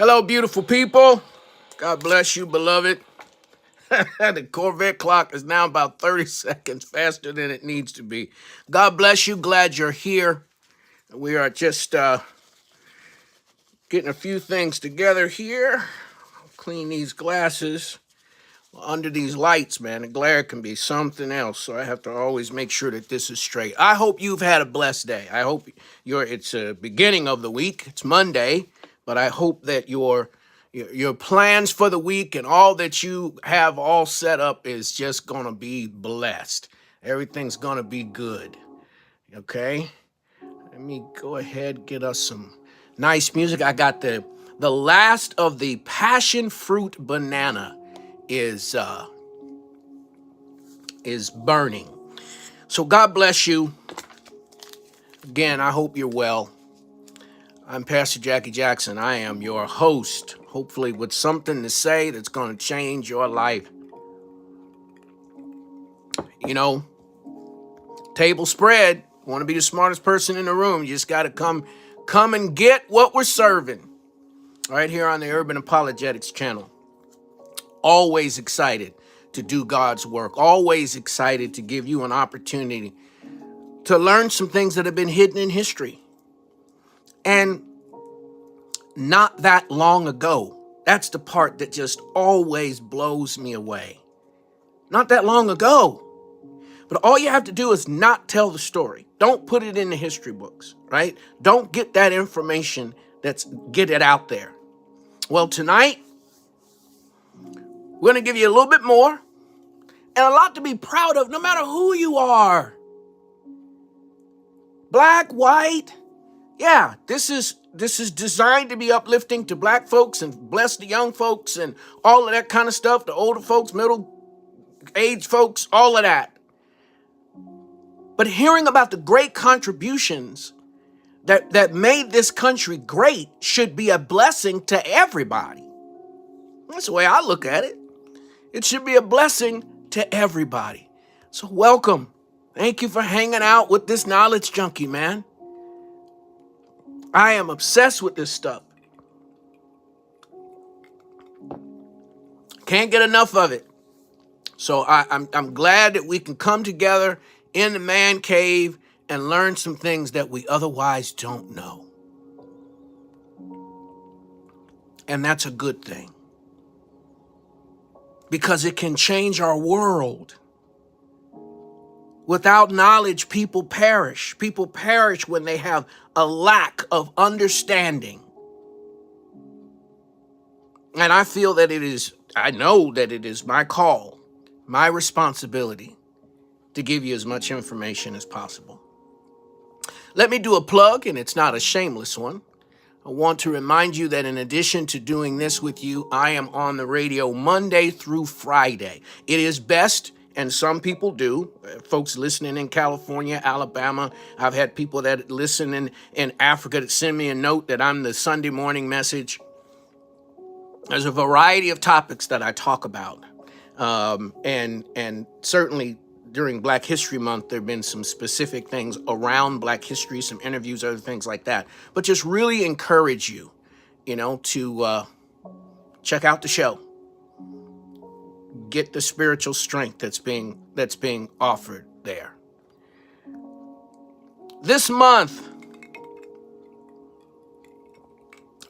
Hello, beautiful people. God bless you, beloved. The Corvette clock is now about 30 seconds faster than it needs to be. God bless you. Glad you're here. We are just getting a few things together here. Clean these glasses. Under these lights, man, the glare can be something else. So I have to always make sure that this is straight. I hope you've had a blessed day. I hope it's a beginning of the week. It's Monday, but I hope that your plans for the week and all that you have all set up is just going to be blessed. Everything's going to be good. Okay? Let me go ahead, get us some nice music. I got the last of the passion fruit banana is burning. So God bless you. Again, I hope you're well. I'm Pastor Jackie Jackson. I am your host, hopefully with something to say that's going to change your life. You know, table spread. Want to be the smartest person in the room, you just got to come and get what we're serving. Right here on the Urban Apologetics channel. Always excited to do God's work. Always excited to give you an opportunity to learn some things that have been hidden in history. And not that long ago, that's the part that just always blows me away. Not that long ago. But all you have to do is not tell the story. Don't put it in the history books, right? Don't get that information, get it out there. Well, tonight, we're going to give you a little bit more and a lot to be proud of, no matter who you are. Black, white. Yeah, this is designed to be uplifting to black folks and bless the young folks and all of that kind of stuff, the older folks, middle-aged folks, all of that. But hearing about the great contributions that made this country great should be a blessing to everybody. That's the way I look at it. It should be a blessing to everybody. So welcome. Thank you for hanging out with this knowledge junkie, man. I am obsessed with this stuff. Can't get enough of it. So I'm glad that we can come together in the man cave and learn some things that we otherwise don't know. And that's a good thing. Because it can change our world. Without knowledge, people perish. People perish when they have a lack of understanding. And I feel that I know that it is my call, my responsibility to give you as much information as possible. Let me do a plug, and it's not a shameless one. I want to remind you that in addition to doing this with you, I am on the radio Monday through Friday. It is best, and some people do, folks listening in California, Alabama. I've had people that listen in Africa that send me a note that I'm the Sunday morning message. There's a variety of topics that I talk about. And certainly during Black History Month, there have been some specific things around Black history, some interviews, other things like that. But just really encourage you, to check out the show. Get the spiritual strength that's being offered there. This month,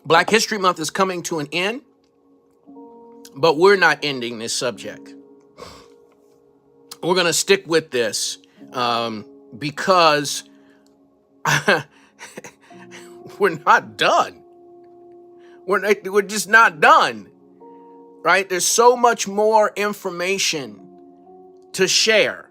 Black History Month is coming to an end, but we're not ending this subject. We're going to stick with this because we're not done. We're just not done, right? There's so much more information to share.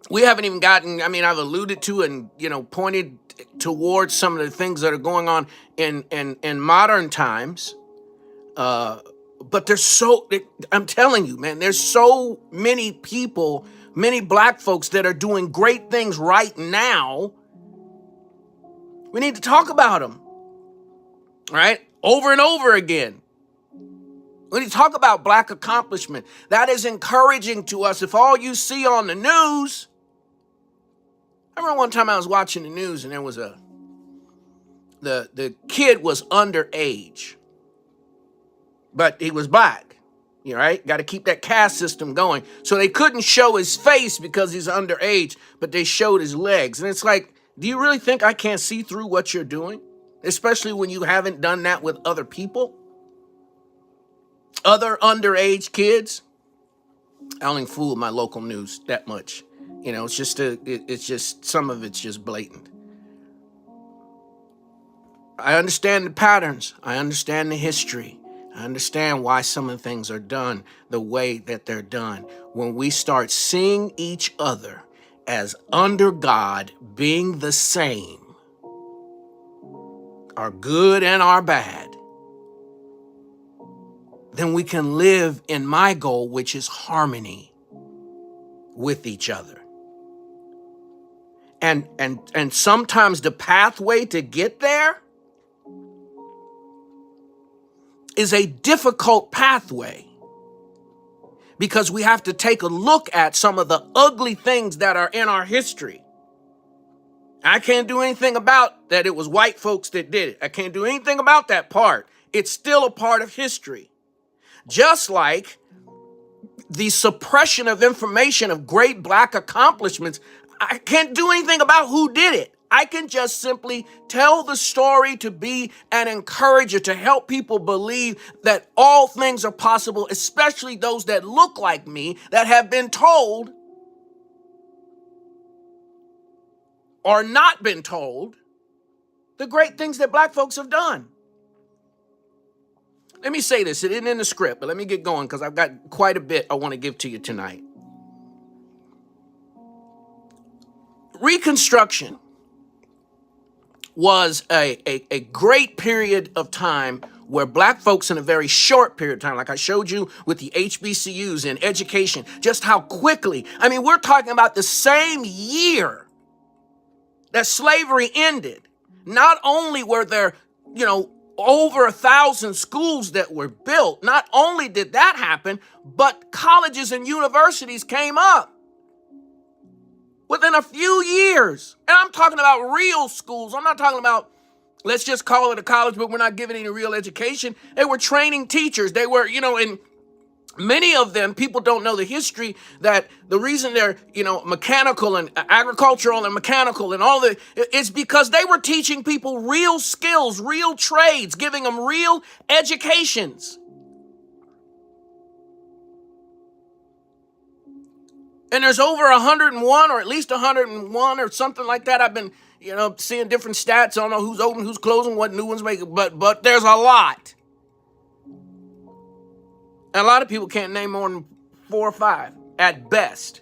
We haven't even gotten, I've alluded to and, pointed towards some of the things that are going on in modern times. But I'm telling you, man, there's so many people, many black folks that are doing great things right now. We need to talk about them, right? Over and over again. We need to talk about black accomplishment. That is encouraging to us. If all you see on the news, I remember one time I was watching the news and there was a the kid was underage, but he was black. You right? Got to keep that caste system going. So they couldn't show his face because he's underage, but they showed his legs. And it's like, do you really think I can't see through what you're doing? Especially when you haven't done that with other people, other underage kids. I don't even fool with my local news that much. You know, it's just some of it's just blatant. I understand the patterns. I understand the history. I understand why some of the things are done the way that they're done. When we start seeing each other as under God, being the same, our good and our bad, then we can live in my goal, which is harmony with each other. And sometimes the pathway to get there is a difficult pathway, because we have to take a look at some of the ugly things that are in our history. I can't do anything about that it was white folks that did it. I can't do anything about that part. It's still a part of history. Just like the suppression of information of great black accomplishments, I can't do anything about who did it. I can just simply tell the story to be an encourager, to help people believe that all things are possible, especially those that look like me, that have been told or not been told the great things that black folks have done. Let me say this, it isn't in the script, but let me get going because I've got quite a bit I want to give to you tonight. Reconstruction was a great period of time where black folks in a very short period of time, like I showed you with the HBCUs and education, just how quickly, I mean, we're talking about the same year that slavery ended. Not only were there, over 1,000 schools that were built, not only did that happen, but colleges and universities came up within a few years. And I'm talking about real schools. I'm not talking about, let's just call it a college, but we're not giving any real education. They were training teachers. They were, and many of them, people don't know the history, that the reason they're, mechanical and agricultural and mechanical and all it's because they were teaching people real skills, real trades, giving them real educations. And there's over 101 or at least 101 or something like that. I've been, seeing different stats. I don't know who's open, who's closing, what new ones make it, but there's a lot. And a lot of people can't name more than 4 or 5 at best.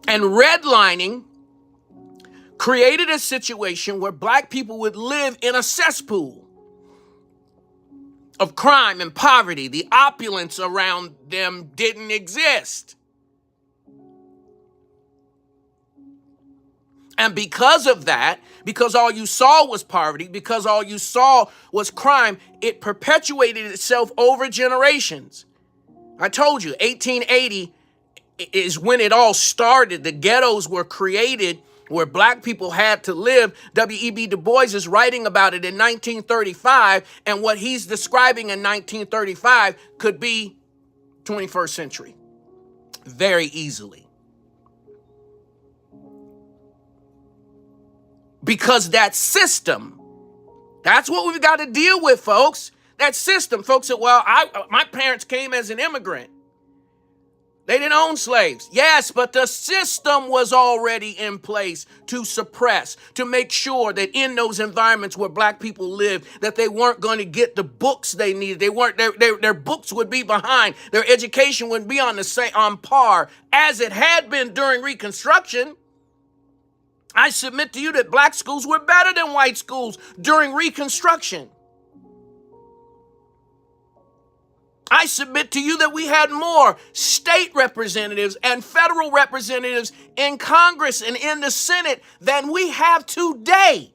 And redlining created a situation where black people would live in a cesspool of crime and poverty. The opulence around them didn't exist. And because of that, because all you saw was poverty, because all you saw was crime, it perpetuated itself over generations. I told you, 1880 is when it all started. The ghettos were created where black people had to live. W.E.B. Du Bois is writing about it in 1935, and what he's describing in 1935 could be 21st century very easily. Because that system, that's what we've got to deal with, folks. That system, folks said, well, my parents came as an immigrant. They didn't own slaves. Yes, but the system was already in place to suppress, to make sure that in those environments where black people lived, that they weren't going to get the books they needed. They weren't, their books would be behind. Their education wouldn't be on par as it had been during Reconstruction. I submit to you that black schools were better than white schools during Reconstruction. I submit to you that we had more state representatives and federal representatives in Congress and in the Senate than we have today.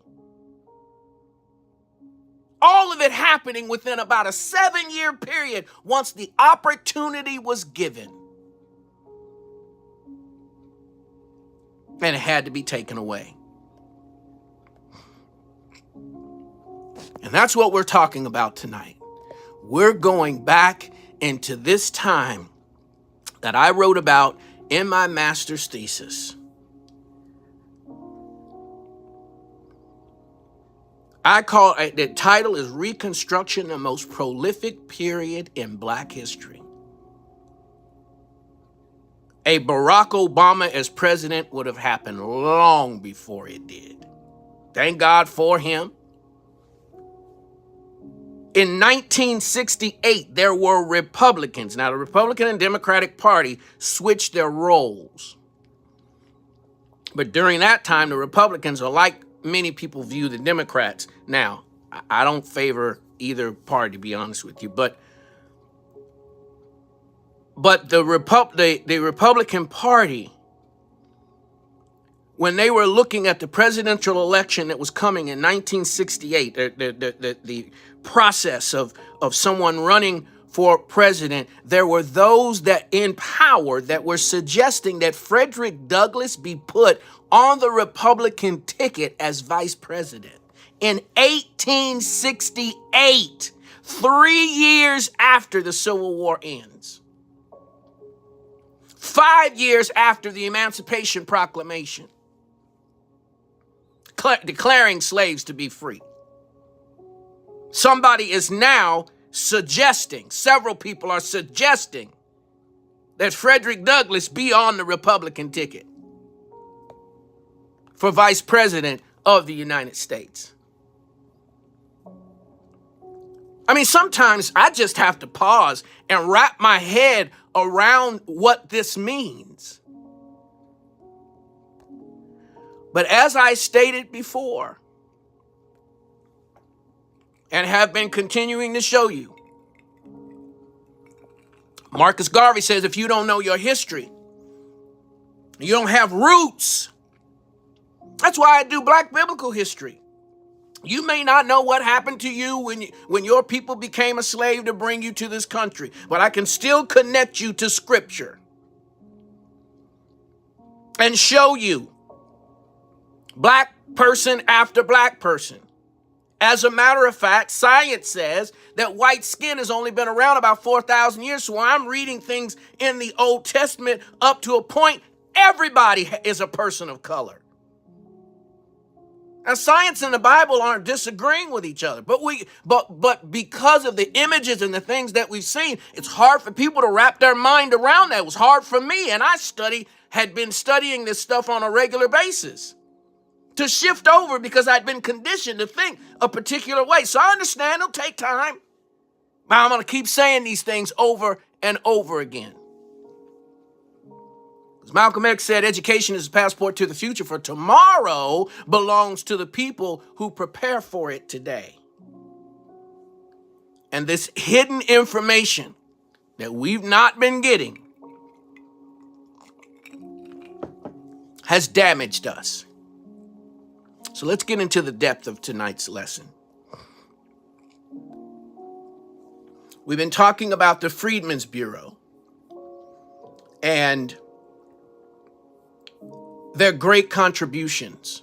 All of it happening within about a 7-year period once the opportunity was given. and it had to be taken away. And that's what we're talking about tonight. We're going back into this time that I wrote about in my master's thesis. The title is Reconstruction, the most prolific period in Black history. A Barack Obama as president would have happened long before it did. Thank God for him. In 1968, there were Republicans. Now, the Republican and Democratic Party switched their roles. But during that time, the Republicans are like many people view the Democrats. Now, I don't favor either party, to be honest with you. But the Republican Party, when they were looking at the presidential election that was coming in 1968, the process of someone running for president, there were those that in power that were suggesting that Frederick Douglass be put on the Republican ticket as vice president. In 1868, 3 years after the Civil War ends, 5 years after the Emancipation Proclamation, declaring slaves to be free. Somebody is now suggesting, several people are suggesting, that Frederick Douglass be on the Republican ticket for vice president of the United States. I mean, sometimes I just have to pause and wrap my head around what this means. But as I stated before, and have been continuing to show you, Marcus Garvey says if you don't know your history, you don't have roots. That's why I do Black biblical history. You may not know what happened to you when your people became a slave to bring you to this country, but I can still connect you to Scripture and show you Black person after Black person. As a matter of fact, science says that white skin has only been around about 4,000 years. So I'm reading things in the Old Testament up to a point, everybody is a person of color. Now, science and the Bible aren't disagreeing with each other, but because of the images and the things that we've seen, it's hard for people to wrap their mind around that. It was hard for me, and I had been studying this stuff on a regular basis to shift over because I'd been conditioned to think a particular way. So I understand it'll take time, but I'm going to keep saying these things over and over again. As Malcolm X said, education is a passport to the future, for tomorrow belongs to the people who prepare for it today. And this hidden information that we've not been getting has damaged us. So let's get into the depth of tonight's lesson. We've been talking about the Freedmen's Bureau and their great contributions.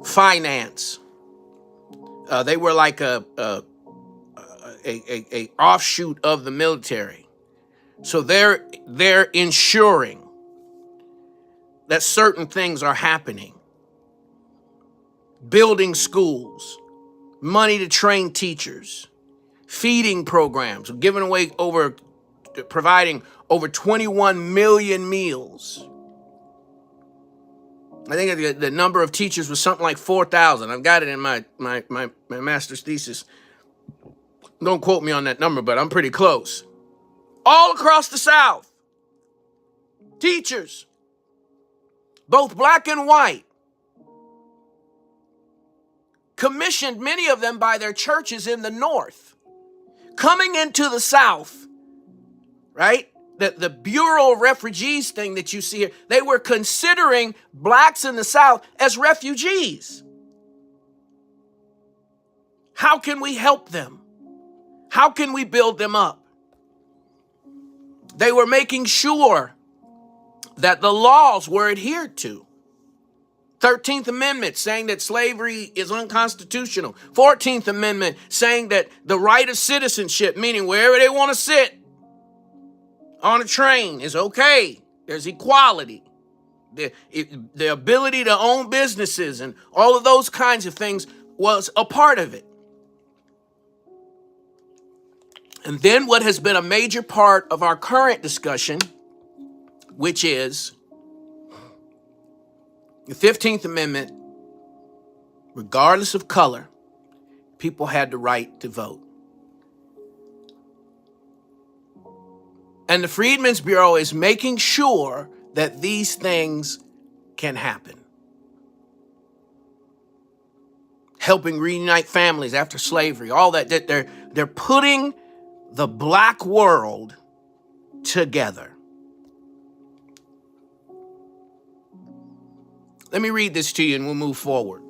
Finance. They were like a offshoot of the military. So they're ensuring that certain things are happening. Building schools, money to train teachers, feeding programs, providing over 21 million meals. I think the number of teachers was something like 4,000. I've got it in my master's thesis. Don't quote me on that number, but I'm pretty close. All across the South, teachers, both Black and white, commissioned, many of them by their churches in the North, coming into the South, right? The Bureau of Refugees thing that you see here, they were considering Blacks in the South as refugees. How can we help them? How can we build them up? They were making sure that the laws were adhered to. 13th Amendment saying that slavery is unconstitutional. 14th Amendment saying that the right of citizenship, meaning wherever they want to sit on a train, is okay. There's equality. The ability to own businesses and all of those kinds of things was a part of it. And then what has been a major part of our current discussion, which is the 15th Amendment, regardless of color, people had the right to vote. And the Freedmen's Bureau is making sure that these things can happen. Helping reunite families after slavery, all that they're putting the black world together. Let me read this to you and we'll move forward.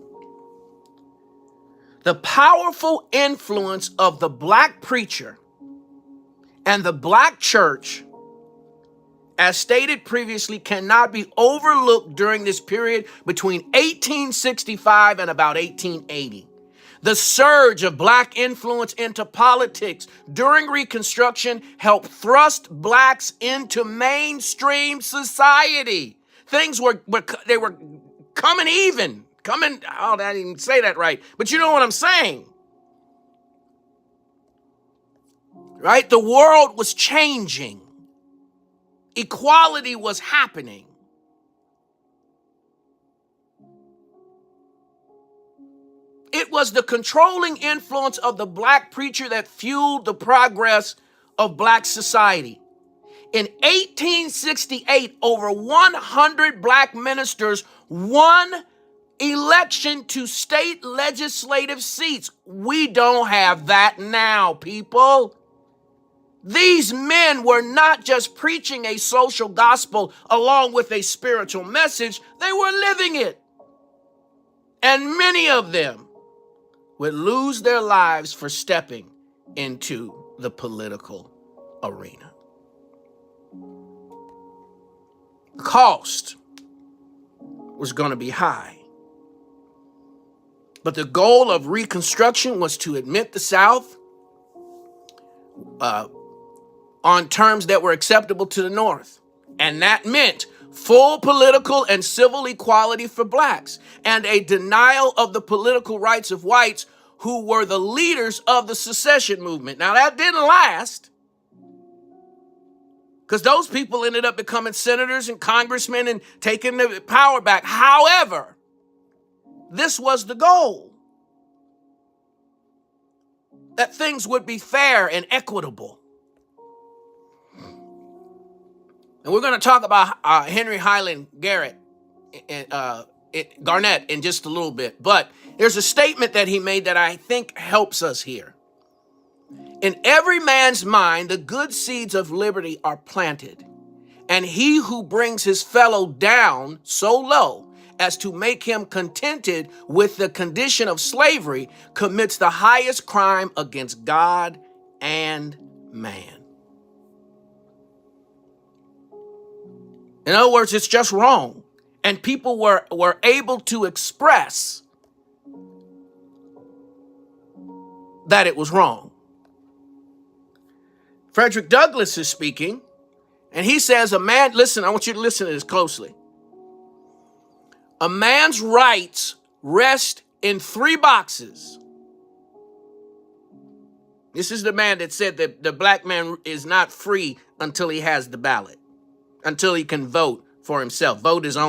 The powerful influence of the black preacher and the black church, as stated previously, cannot be overlooked during this period between 1865 and about 1880. The surge of black influence into politics during Reconstruction helped thrust blacks into mainstream society. Things were coming even. I didn't even say that right, but you know what I'm saying. Right? The world was changing. Equality was happening. It was the controlling influence of the black preacher that fueled the progress of black society. In 1868, over 100 black ministers won election to state legislative seats. We don't have that now, people. These men were not just preaching a social gospel along with a spiritual message, they were living it. And many of them would lose their lives for stepping into the political arena. The cost was going to be high. But the goal of Reconstruction was to admit the South on terms that were acceptable to the North. And that meant full political and civil equality for blacks and a denial of the political rights of whites who were the leaders of the secession movement. Now, that didn't last because those people ended up becoming senators and congressmen and taking the power back. However, this was the goal, that things would be fair and equitable. And we're going to talk about Henry Highland Garnett in just a little bit. But there's a statement that he made that I think helps us here. In every man's mind, the good seeds of liberty are planted, and he who brings his fellow down so low as to make him contented with the condition of slavery commits the highest crime against God and man. In other words, it's just wrong. And people were able to express that it was wrong. Frederick Douglass is speaking, and he says, listen, I want you to listen to this closely. A man's rights rest in 3 boxes. This is the man that said that the black man is not free until he has the ballot, until he can vote for himself, vote his own